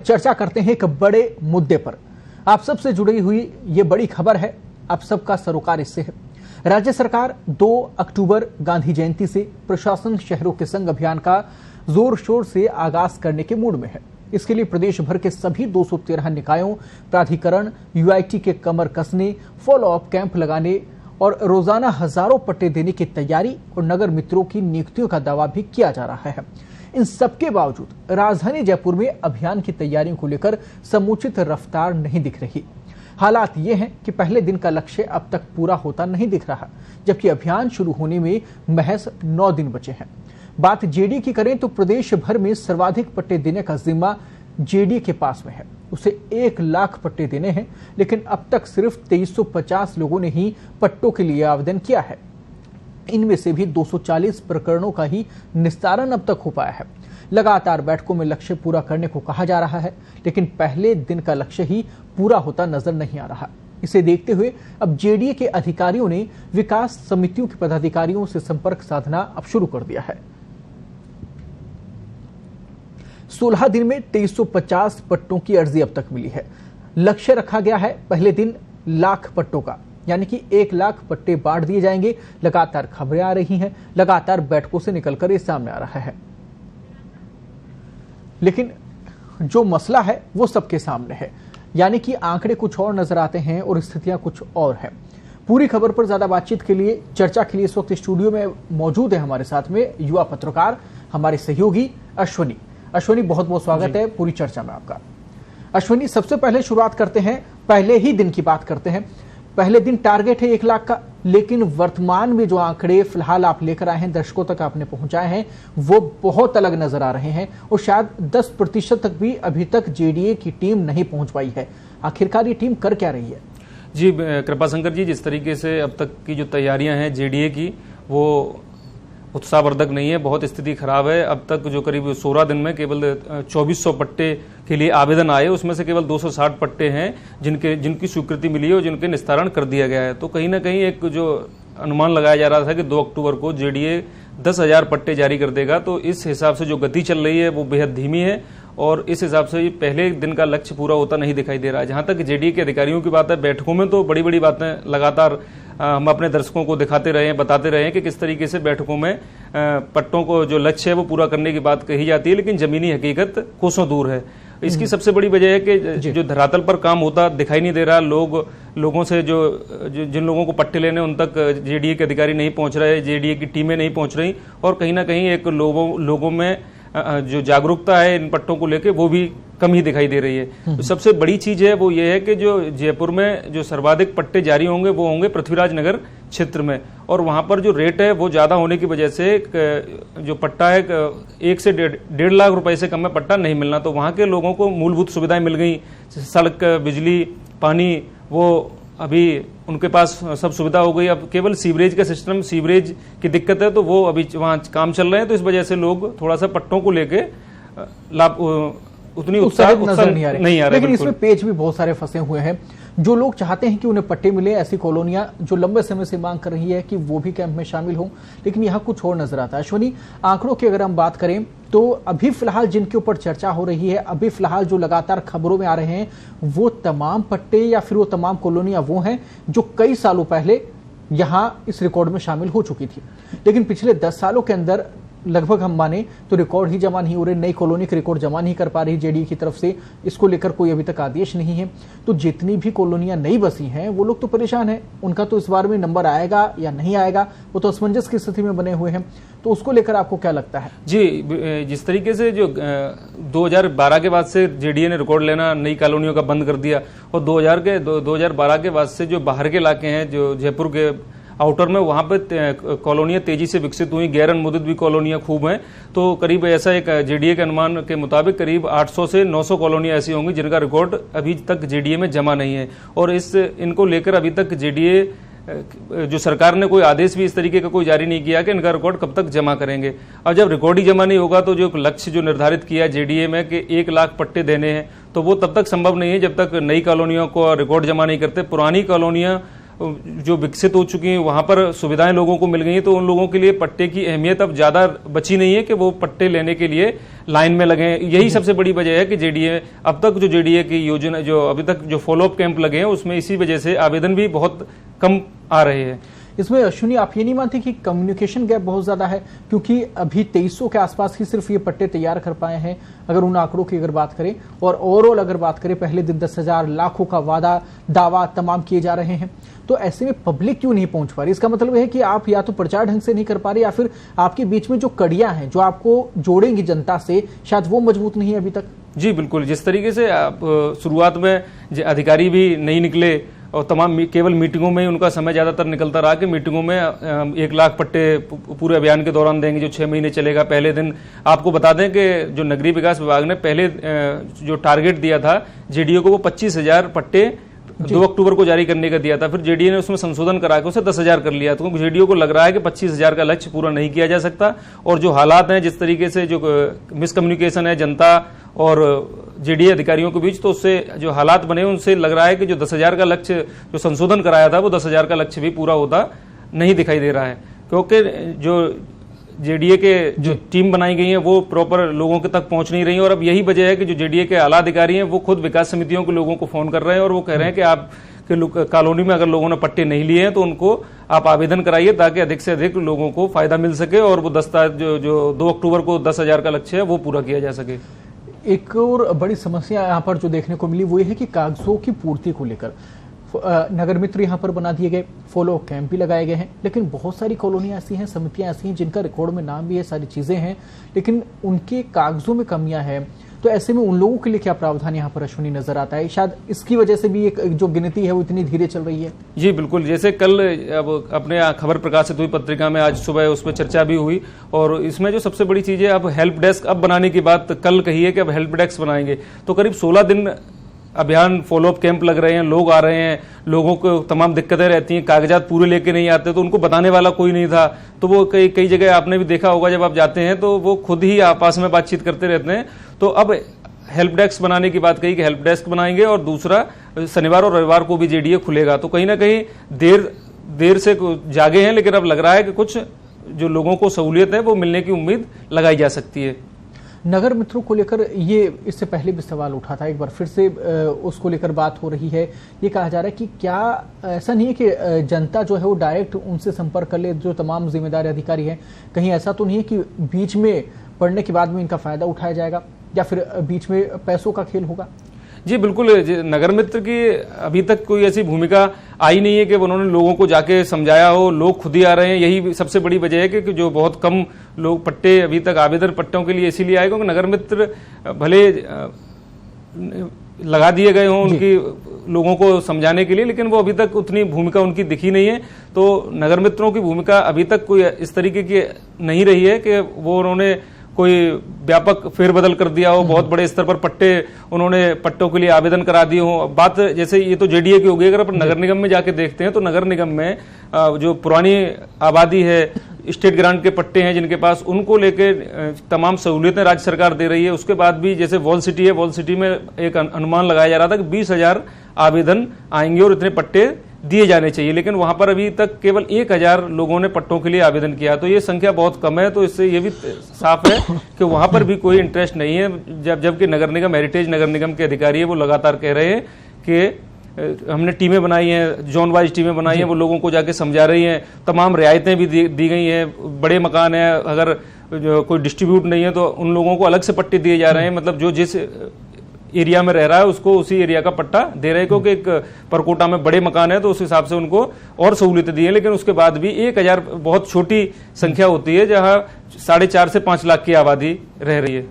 चर्चा करते हैं एक बड़े मुद्दे पर। आप सबसे जुड़ी हुई ये बड़ी खबर है, आप सबका सरोकार इससे है। राज्य सरकार 2 अक्टूबर गांधी जयंती से प्रशासन शहरों के संग अभियान का जोर शोर से आगाज करने के मूड में है। इसके लिए प्रदेश भर के सभी 213 निकायों, प्राधिकरण, यूआईटी के कमर कसने, फॉलो अप कैंप लगाने और रोजाना हजारों पट्टे देने की तैयारी और नगर मित्रों की नियुक्तियों का दावा भी किया जा रहा है। इन सबके बावजूद राजधानी जयपुर में अभियान की तैयारियों को लेकर समुचित रफ्तार नहीं दिख रही। हालात ये हैं कि पहले दिन का लक्ष्य अब तक पूरा होता नहीं दिख रहा, जबकि अभियान शुरू होने में महज 9 दिन बचे हैं। बात जेडीए की करें तो प्रदेश भर में सर्वाधिक पट्टे देने का जिम्मा जेडीए के पास में है। उसे 1 लाख पट्टे देने हैं, लेकिन अब तक सिर्फ 2350 लोगों ने ही पट्टों के लिए आवेदन किया है। इनमें से भी 240 प्रकरणों का ही निस्तारण अब तक हो पाया है। लगातार बैठकों में लक्ष्य पूरा करने को कहा जा रहा है, लेकिन पहले दिन का लक्ष्य ही पूरा होता नजर नहीं आ रहा। इसे देखते हुए अब जेडीए के अधिकारियों ने विकास समितियों के पदाधिकारियों से संपर्क साधना अब शुरू कर दिया है। 16 दिन में 2350 पट्टों की अर्जी अब तक मिली है। लक्ष्य रखा गया है पहले दिन लाख पट्टों का, यानी कि 1 लाख पट्टे बांट दिए जाएंगे। लगातार खबरें आ रही हैं, लगातार बैठकों से निकलकर ये सामने आ रहा है, लेकिन जो मसला है वो सबके सामने है, यानी कि आंकड़े कुछ और नजर आते हैं और स्थितियां कुछ और है। पूरी खबर पर ज्यादा बातचीत के लिए, चर्चा के लिए इस वक्त स्टूडियो में मौजूद है हमारे साथ में युवा पत्रकार, हमारे सहयोगी अश्वनी। अश्वनी, बहुत बहुत स्वागत है पूरी चर्चा में आपका। अश्वनी, सबसे पहले शुरुआत करते हैं, पहले ही दिन की बात करते हैं। पहले दिन टारगेट है 1 लाख का, लेकिन वर्तमान में जो आंकड़े फिलहाल आप लेकर आए हैं, दर्शकों तक आपने पहुंचाए हैं, वो बहुत अलग नजर आ रहे हैं और शायद 10% तक भी अभी तक जेडीए की टीम नहीं पहुंच पाई है। आखिरकार ये टीम कर क्या रही है? जी कृपाशंकर जी, जिस तरीके से अब तक की जो तैयारियां हैं जेडीए की, वो उत्साहवर्धक नहीं है, बहुत स्थिति खराब है। अब तक जो करीब 16 दिन में केवल 2400 पट्टे के लिए आवेदन आए, उसमें से केवल 260 पट्टे हैं जिनकी स्वीकृति मिली है और जिनके निस्तारण कर दिया गया है। तो कहीं ना कहीं एक जो अनुमान लगाया जा रहा था कि 2 अक्टूबर को जेडीए 10,000 पट्टे जारी कर देगा, तो इस हिसाब से जो गति चल रही है वो बेहद धीमी है और इस हिसाब से पहले दिन का लक्ष्य पूरा होता नहीं दिखाई दे रहा है। जहां तक जेडीए के अधिकारियों की बात है, बैठकों में तो बड़ी बड़ी बातें लगातार हम अपने दर्शकों को दिखाते रहे हैं, बताते रहे हैं कि किस तरीके से बैठकों में पट्टों को जो लक्ष्य है वो पूरा करने की बात कही जाती है, लेकिन जमीनी हकीकत कोसों दूर है। इसकी सबसे बड़ी वजह है कि जो धरातल पर काम होता दिखाई नहीं दे रहा। लोगों से जिन लोगों को पट्टे लेने उन तक जेडीए के अधिकारी नहीं पहुंच रहे, जेडीए की टीमें नहीं पहुंच रही और कहीं ना कहीं एक लोगों में जो जागरूकता है इन पट्टों को लेके वो भी कम ही दिखाई दे रही है। तो सबसे बड़ी चीज है वो ये है कि जो जयपुर में जो सर्वाधिक पट्टे जारी होंगे वो होंगे पृथ्वीराज नगर क्षेत्र में, और वहां पर जो रेट है वो ज्यादा होने की वजह से जो पट्टा है 1 से 1.5 लाख रुपए से कम में पट्टा नहीं मिलना। तो वहां के लोगों को मूलभूत सुविधाएं मिल गई, सड़क, बिजली, पानी, वो अभी उनके पास सब सुविधा हो गई। अब केवल सीवरेज का सिस्टम, सीवरेज की दिक्कत है, तो वो अभी वहां काम चल रहे हैं। तो इस वजह से लोग थोड़ा सा पट्टों को लेके लाभ उतनी उत्साह नजर नहीं आ रहा। लेकिन इसमें पेच भी बहुत सारे फंसे हुए हैं। जो लोग चाहते हैं कि उन्हें पट्टे मिले, ऐसी कॉलोनियां जो लंबे समय से मांग कर रही है कि वो भी कैंप में शामिल हों, लेकिन यहाँ कुछ और नजर आता है। अश्वनी, आंकड़ों की अगर हम बात करें तो अभी फिलहाल जिनके ऊपर चर्चा हो रही है, अभी फिलहाल जो लगातार खबरों में आ रहे हैं, वो तमाम पट्टे या फिर वो तमाम कॉलोनियां वो हैं जो कई सालों पहले यहां इस रिकॉर्ड में शामिल हो चुकी थी, लेकिन पिछले 10 सालों के अंदर लगभग हम माने तो रिकॉर्ड ही जमा नहीं हो रहे, नई कॉलोनी के रिकॉर्ड जमा नहीं कर पा रही जेडीए की तरफ से। इसको लेकर कोई अभी तक आदेश नहीं है। तो जितनी भी कॉलोनियां नई बसी हैं वो लोग तो परेशान हैं, उनका तो इस बार में नंबर आएगा या नहीं आएगा, वो तो असमंजस की स्थिति में बने हुए हैं। तो उसको लेकर आपको क्या लगता है? जी, जिस तरीके से जो 2012 के बाद से जेडीए ने रिकॉर्ड लेना नई कॉलोनियों का बंद कर दिया और 2012 के बाद से जो बाहर के इलाके हैं, जो जयपुर के आउटर में, वहां पे कॉलोनियां तेजी से विकसित हुई, गैर अनुमोदित भी कॉलोनियां खूब हैं। तो करीब ऐसा एक जेडीए के अनुमान के मुताबिक करीब 800 से 900 कॉलोनियां ऐसी होंगी जिनका रिकॉर्ड अभी तक जेडीए में जमा नहीं है। और इनको लेकर अभी तक जेडीए जो सरकार ने कोई आदेश भी इस तरीके का कोई जारी नहीं किया कि इनका रिकॉर्ड कब तक जमा करेंगे। अब जब रिकॉर्ड ही जमा नहीं होगा तो जो लक्ष्य जो निर्धारित किया जेडीए में कि 1 लाख पट्टे देने हैं, तो वो तब तक संभव नहीं है जब तक नई कॉलोनियों को रिकॉर्ड जमा नहीं करते। पुरानी कॉलोनियां जो विकसित हो चुकी हैं, वहां पर सुविधाएं लोगों को मिल गई हैं, तो उन लोगों के लिए पट्टे की अहमियत अब ज्यादा बची नहीं है कि वो पट्टे लेने के लिए लाइन में लगे। यही सबसे बड़ी वजह है कि जेडीए अब तक जो जेडीए की योजना जो अभी तक जो फॉलोअप कैंप लगे हैं उसमें इसी वजह से आवेदन भी बहुत कम आ रहे हैं। इसमें अश्विनी, आप ये नहीं मानते कि कम्युनिकेशन गैप बहुत ज्यादा है? क्योंकि अभी 2300 के आसपास ही सिर्फ ये पट्टे तैयार कर पाए हैं अगर उन आंकड़ों की अगर बात करें, और ओवरऑल अगर बात करें पहले दिन 10,000 लाखों का दावा तमाम किए जा रहे हैं। तो ऐसे में पब्लिक क्यों नहीं पहुंच पा रही? इसका मतलब है कि आप या तो प्रचार ढंग से नहीं कर पा रहे, या फिर आपके बीच में जो कड़ियां हैं जो आपको जोड़ेंगी जनता से, शायद वो मजबूत नहीं है अभी तक। जी बिल्कुल, जिस तरीके से आप शुरुआत में अधिकारी भी नहीं निकले और तमाम केवल मीटिंगों में ही उनका समय ज्यादातर निकलता रहा कि मीटिंगों में 1 लाख पट्टे पूरे अभियान के दौरान देंगे जो 6 महीने चलेगा। पहले दिन आपको बता दें कि जो नगरीय विकास विभाग ने पहले जो टारगेट दिया था जेडीए को, वो 25,000 पट्टे 2 अक्टूबर को जारी करने का दिया था। फिर जेडीए ने उसमें संशोधन करा के उसे 10,000 कर लिया। तो जेडीए को लग रहा है कि 25,000 का लक्ष्य पूरा नहीं किया जा सकता, और जो हालात हैं, जिस तरीके से जो मिसकम्युनिकेशन है जनता और जेडीए अधिकारियों के बीच, तो उससे जो हालात बने उनसे लग रहा है कि जो 10,000 का लक्ष्य जो संशोधन कराया था वो 10,000 का लक्ष्य भी पूरा होता नहीं दिखाई दे रहा है, क्योंकि जो जेडीए के जो टीम बनाई गई है वो प्रॉपर लोगों के तक पहुंच नहीं रही है। और अब यही वजह है कि जो जेडीए के आला अधिकारी हैं वो खुद विकास समितियों के लोगों को फोन कर रहे हैं और वो कह रहे हैं कि आप के कॉलोनी में अगर लोगों ने पट्टे नहीं लिए हैं तो उनको आप आवेदन कराइए ताकि अधिक से अधिक लोगों को फायदा मिल सके और वो जो 2 अक्टूबर को 10,000 का लक्ष्य है वो पूरा किया जा सके। एक और बड़ी समस्या यहाँ पर जो देखने को मिली वो ये है कि कागजों की पूर्ति को लेकर नगर मित्र यहाँ पर बना दिए गए, फॉलो कैंप भी लगाए गए हैं, लेकिन बहुत सारी कॉलोनियां ऐसी हैं, समितियां ऐसी हैं जिनका रिकॉर्ड में नाम भी है, सारी चीजें हैं, लेकिन उनके कागजों में कमियां हैं। तो ऐसे में उन लोगों के लिए क्या प्रावधान यहाँ पर अश्विनी नजर आता है? शायद इसकी वजह से भी एक जो गिनती है वो इतनी धीरे चल रही है। जी बिल्कुल, जैसे कल अब अपने खबर प्रकाशित हुई पत्रिका में, आज सुबह उस पर चर्चा भी हुई, और इसमें जो सबसे बड़ी चीज है, अब हेल्प डेस्क अब बनाने की बात कल कही है कि अब हेल्प डेस्क बनाएंगे। तो करीब 16 दिन अभियान फॉलोअप कैंप लग रहे हैं, लोग आ रहे हैं, लोगों को तमाम दिक्कतें रहती हैं, कागजात पूरे लेके नहीं आते, तो उनको बताने वाला कोई नहीं था। तो वो कई जगह आपने भी देखा होगा, जब आप जाते हैं तो वो खुद ही आपस में बातचीत करते रहते हैं। तो अब हेल्प डेस्क बनाने की बात कही कि हेल्प डेस्क बनाएंगे, और दूसरा शनिवार और रविवार को भी जेडीए खुलेगा। तो कहीं ना कहीं देर से जागे हैं, लेकिन अब लग रहा है कि कुछ जो लोगों को सहूलियत है वो मिलने की उम्मीद लगाई जा सकती है। नगर मित्रों को लेकर ये इससे पहले भी सवाल उठा था, एक बार फिर से उसको लेकर बात हो रही है। ये कहा जा रहा है कि क्या ऐसा नहीं है कि जनता जो है वो डायरेक्ट उनसे संपर्क कर ले, जो तमाम जिम्मेदार अधिकारी हैं? कहीं ऐसा तो नहीं है कि बीच में पढ़ने के बाद में इनका फायदा उठाया जाएगा, या फिर बीच में पैसों का खेल होगा? जी बिल्कुल, नगर मित्र की अभी तक कोई ऐसी भूमिका आई नहीं है कि उन्होंने लोगों को जाके समझाया हो, लोग खुद ही आ रहे हैं। यही सबसे बड़ी वजह है कि जो बहुत कम लोग पट्टे अभी तक आवेदन पट्टों के लिए इसीलिए आए क्योंकि नगर मित्र भले लगा दिए गए हों उनकी लोगों को समझाने के लिए, लेकिन वो अभी तक उतनी भूमिका उनकी दिखी नहीं है। तो नगर मित्रों की भूमिका अभी तक कोई इस तरीके की नहीं रही है कि वो उन्होंने कोई व्यापक फेरबदल कर दिया हो, बहुत बड़े स्तर पर उन्होंने पट्टों के लिए आवेदन करा दिए हो। बात जैसे ये तो जेडीए की हो गई, अगर अपन नगर निगम में जाके देखते हैं तो नगर निगम में जो पुरानी आबादी है, स्टेट ग्रांट के पट्टे हैं जिनके पास, उनको लेके तमाम सहूलियतें राज्य सरकार दे रही है। उसके बाद भी जैसे वॉल सिटी है, वॉल सिटी में एक अनुमान लगाया जा रहा था कि 20,000 आवेदन आएंगे और इतने पट्टे दिए जाने चाहिए, लेकिन वहां पर अभी तक केवल 1,000 लोगों ने पट्टों के लिए आवेदन किया। तो ये संख्या बहुत कम है। तो इससे ये भी साफ है कि वहां पर भी कोई इंटरेस्ट नहीं है, जबकि नगर निगम, हेरिटेज नगर निगम के अधिकारी है वो लगातार कह रहे हैं कि हमने टीमें बनाई हैं, जोन वाइज टीमें बनाई हैं, वो लोगों को जाके समझा रही हैं। तमाम रियायतें भी दी गई हैं, बड़े मकान है, अगर जो कोई डिस्ट्रीब्यूट नहीं है तो उन लोगों को अलग से पट्टे दिए जा रहे हैं, मतलब जो जिस एरिया में रह रहा है उसको उसी एरिया का पट्टा दे रहे हैं, क्योंकि एक परकोटा में बड़े मकान है तो उस हिसाब से उनको और सहूलियतें दी है। लेकिन उसके बाद भी 1,000 बहुत छोटी संख्या होती है जहां 4.5 से 5 लाख की आबादी रह रही है।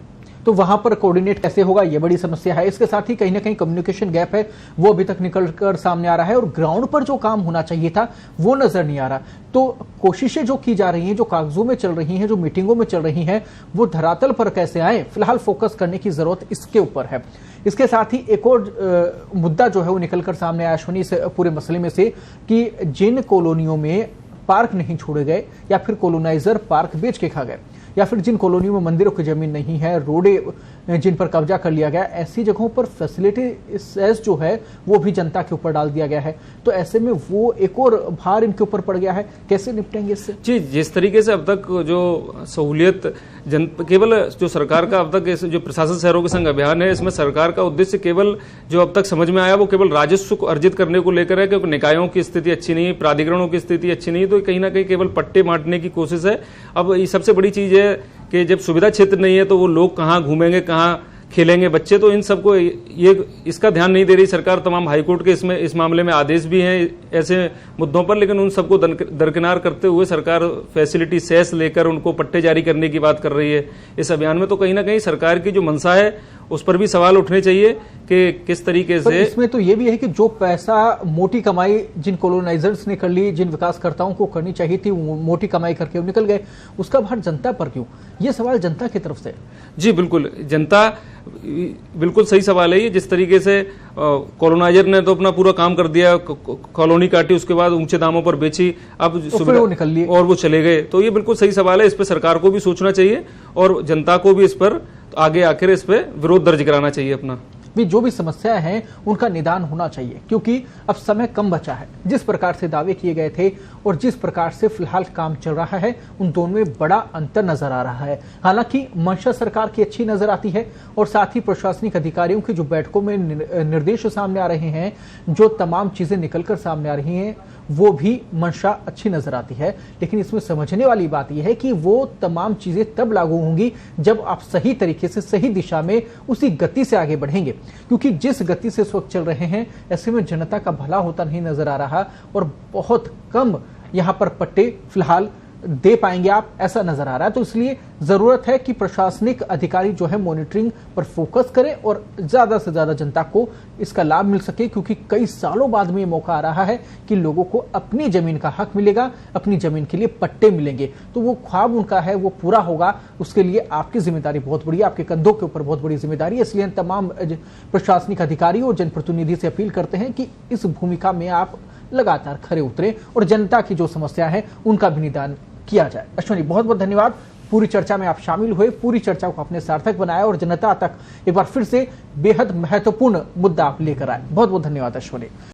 तो वहां पर कोऑर्डिनेट कैसे होगा, ये बड़ी समस्या है। इसके साथ ही कहीं ना कहीं कम्युनिकेशन गैप है, वो अभी तक निकल कर सामने आ रहा है, और ग्राउंड पर जो काम होना चाहिए था वो नजर नहीं आ रहा। तो कोशिशें जो की जा रही हैं, जो कागजों में चल रही हैं, जो मीटिंगों में चल रही हैं, वो धरातल पर कैसे आए, फिलहाल फोकस करने की जरूरत इसके ऊपर है। इसके साथ ही एक और मुद्दा जो है वो निकलकर सामने आया अश्विनी से पूरे मसले में से, कि जिन कॉलोनियों में पार्क नहीं छोड़े गए या फिर कॉलोनाइजर पार्क बेच के खा गए, या फिर जिन कॉलोनियों में मंदिरों की जमीन नहीं है, रोडें जिन पर कब्जा कर लिया गया, ऐसी जगहों पर फैसिलिटी सेस जो है वो भी जनता के ऊपर डाल दिया गया है। तो ऐसे में वो एक और भार इनके ऊपर पड़ गया है, कैसे निपटेंगे इससे? जी, जिस तरीके से अब तक जो सहूलियत केवल जो सरकार का अब तक जो प्रशासन शहरों के संग अभियान है, इसमें सरकार का उद्देश्य केवल जो अब तक समझ में आया वो केवल राजस्व को अर्जित करने को लेकर है, क्योंकि निकायों की स्थिति अच्छी नहीं, प्राधिकरणों की स्थिति अच्छी नहीं, तो कहीं ना कहीं केवल पट्टे बांटने की कोशिश है। अब ये सबसे बड़ी चीज है कि जब सुविधा क्षेत्र नहीं है तो वो लोग कहाँ घूमेंगे, कहाँ खेलेंगे बच्चे, तो इन सबको ये इसका ध्यान नहीं दे रही सरकार। तमाम हाईकोर्ट के इस मामले में आदेश भी हैं ऐसे मुद्दों पर, लेकिन उन सबको दरकिनार करते हुए सरकार फैसिलिटी सेस लेकर उनको पट्टे जारी करने की बात कर रही है इस अभियान में। तो कहीं ना कहीं सरकार की जो मंशा है उस पर भी सवाल उठने चाहिए कि किस तरीके से। इसमें तो ये भी है कि जो पैसा मोटी कमाई जिन कॉलोनाइजर्स ने कर ली, जिन विकासकर्ताओं को करनी चाहिए थी, मोटी कमाई करके वो निकल गए, उसका भार जनता पर क्यों? ये सवाल जनता की तरफ से। जी बिल्कुल, जनता बिल्कुल सही सवाल है ये। जिस तरीके से कॉलोनाइजर ने तो अपना पूरा काम कर दिया, कॉलोनी काटी, उसके बाद ऊंचे दामों पर बेची, अब सुविधा निकल लिए और वो चले गए। तो ये बिल्कुल सही सवाल है, इस पर सरकार को भी सोचना चाहिए और जनता को भी इस पर आगे आकर इस पे विरोध दर्ज कराना चाहिए अपना। भी जो भी समस्याएं हैं उनका निदान होना चाहिए, क्योंकि अब समय कम बचा है। जिस प्रकार से दावे किए गए थे और जिस प्रकार से फिलहाल काम चल रहा है, उन दोनों में बड़ा अंतर नजर आ रहा है। हालांकि मंशा सरकार की अच्छी नजर आती है और साथ ही प्रशासनिक अधिकारियों की जो बैठकों में निर्देश सामने आ रहे हैं, जो तमाम चीजें निकलकर सामने आ रही हैं, वो भी मंशा अच्छी नजर आती है। लेकिन इसमें समझने वाली बात यह है कि वो तमाम चीजें तब लागू होंगी जब आप सही तरीके से, सही दिशा में, उसी गति से आगे बढ़ेंगे। क्योंकि जिस गति से इस वक्त चल रहे हैं, ऐसे में जनता का भला होता नहीं नजर आ रहा और बहुत कम यहां पर पट्टे फिलहाल दे पाएंगे आप, ऐसा नजर आ रहा है। तो इसलिए जरूरत है कि प्रशासनिक अधिकारी जो है मॉनिटरिंग पर फोकस करें और ज्यादा से ज्यादा जनता को इसका लाभ मिल सके, क्योंकि कई सालों बाद में ये मौका आ रहा है कि लोगों को अपनी जमीन का हक मिलेगा, अपनी जमीन के लिए पट्टे मिलेंगे। तो वो ख्वाब उनका है वो पूरा होगा, उसके लिए आपकी जिम्मेदारी बहुत बड़ी है, आपके कंधों के ऊपर बहुत बड़ी जिम्मेदारी है। इसलिए तमाम प्रशासनिक अधिकारी और जनप्रतिनिधि से अपील करते हैं कि इस भूमिका में आप लगातार खरे उतरें और जनता की जो समस्या है उनका भी निदान किया जाए। अश्विनी, बहुत बहुत धन्यवाद। पूरी चर्चा में आप शामिल हुए, पूरी चर्चा को आपने सार्थक बनाया और जनता तक एक बार फिर से बेहद महत्वपूर्ण मुद्दा आप लेकर आए। बहुत बहुत धन्यवाद अश्विनी।